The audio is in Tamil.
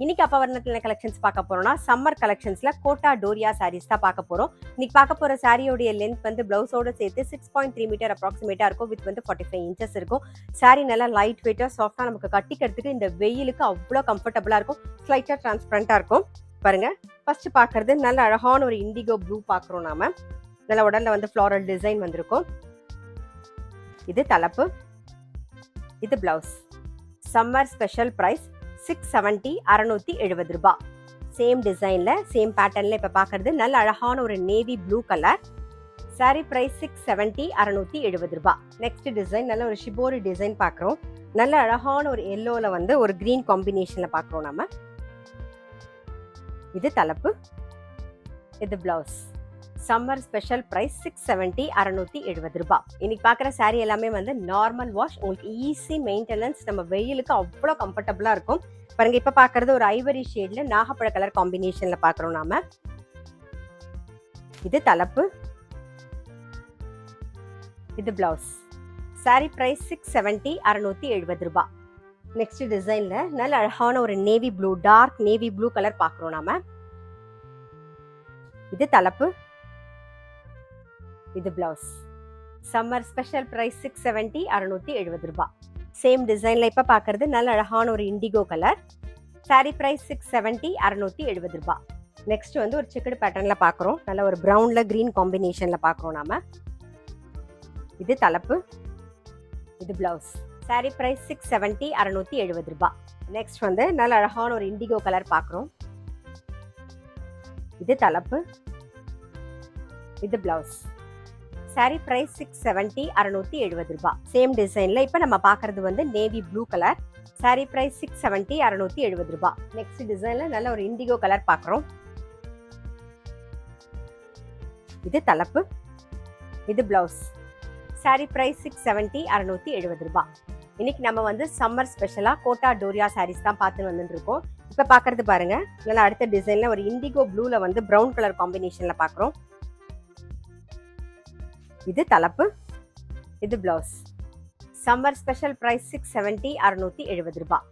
இன்னைக்கு அப்ப வர்ணத்துல கலெக்ஷன்ஸ் பார்க்க போறோம்னா சம்மர் கலெக்ஷன்ஸ்ல கோட்டா டோரியா சாரீஸ் தான் பார்க்க போறோம். இன்னைக்கு பார்க்க போற சாரியோட லென்த் வந்து பிளவுஸோட சேர்த்து 6.3 மீட்டர் அப்ராக்சிமேட்டா இருக்கும். வித் வந்து 45 இன்ச்சஸ் இருக்கும். சாரி நல்லா லைட் வெயிட்டா சாஃப்டா நமக்கு கட்டிக்கிறதுக்கு இந்த வெயிலுக்கு அவ்வளோ கம்ஃபர்டபுளா இருக்கும். ஸ்லைட்டா டிரான்ஸ்பரண்டா இருக்கும். பாருங்க, ஃபர்ஸ்ட் பாக்குறது நல்ல அழகான ஒரு இண்டிகோ ப்ளூ பாக்குறோம். நாம நல்ல உடல்ல வந்து ஃப்ளாரல் டிசைன் வந்திருக்கும். இது தலைப்பு, இது பிளவுஸ். சம்மர் ஸ்பெஷல் பிரைஸ் 670 670 ரூபாய். சேம் டிசைன்ல சேம் பேட்டர்ன்ல இப்ப பாக்குறது நல்ல அழகான ஒரு navy blue colour. Sari price 670 670 ரூபாய். நெக்ஸ்ட் டிசைன் நல்ல ஒரு ஷிபோரி டிசைன் பாக்குறோம். நல்ல அழகான ஒரு எல்லோல வந்து ஒரு கிரீன் காம்பினேஷன்ல பாக்குறோம் நாம. இது தலைப்பு, இது பிளவுஸ். சம்மர் ஸ்பெஷல் பிரைஸ் 670 670 ரூபாய். இன்னைக்கு பாக்குற சாரி எல்லாமே வந்து நார்மல் வாஷ், உங்களுக்கு ஈஸி மெயின்டெனன்ஸ், நம்ம வெயிலுக்கு அவ்வளோ கம்ஃபர்டபுளா இருக்கும். பாருங்க, இப்ப பாக்குறது ஒரு ஐவரி ஷேட்ல நாகப்பழ கலர் காம்பினேஷன்ல பாக்குறோம் நாம. இது தலைப்பு, இது பிளவுஸ். சாரி பிரைஸ் 670 670 ரூபாய். நெக்ஸ்ட் டிசைன்ல நல்ல அழகான ஒரு navy blue, dark navy blue colour பாக்குறோம் நாம. இது தலைப்பு, இது பிளவுஸ். சம்மர் ஸ்பெஷல் பிரைஸ் 670 670 ரூபாய். சேம் டிசைன்ல இப்ப பாக்குறது நல்ல அழகான ஒரு இண்டிகோ கலர். சாரி பிரைஸ் 670 670 ரூபாய். நெக்ஸ்ட் வந்து ஒரு செக்குடு பேட்டர்ன்ல பாக்குறோம். நல்ல ஒரு பிரவுன்ல கிரீன் காம்பினேஷன்ல பாக்குறோம் நாம. இது தலைப்பு, இது பிளவுஸ். சாரி பிரைஸ் 670 670 ரூபாய். நெக்ஸ்ட் வந்து நல்ல அழகான ஒரு இண்டிகோ கலர் பாக்குறோம். இது தலைப்பு, இது பிளவுஸ். சாரி பிரைஸ் 670 670 ரூபாய். சேம் டிசைன்ல இப்ப நம்ம பாக்குறது வந்து navy blue colour. Sari price 670 670 ரூபாய். நெக்ஸ்ட் டிசைன்ல நல்ல ஒரு இண்டிகோ கலர் பாக்குறோம். இது தலைப்பு, இது பிளவுஸ். சாரி பிரைஸ் 670 670 ரூபாய். இன்னைக்கு நம்ம வந்து சம்மர் ஸ்பெஷலா கோட்டா டோரியா சாரீஸ் தான் பார்த்து வந்துட்டு இருக்கோம். இப்ப பாக்குறது பாருங்க, நல்லா அடுத்த டிசைன்ல ஒரு இண்டிகோ ப்ளூல வந்து பிரவுன் கலர் காம்பினேஷன்ல பாக்குறோம். இது தலைப்பு, இது பிளவுஸ். சம்மர் ஸ்பெஷல் பிரைஸ் 670 670 ரூபாய்.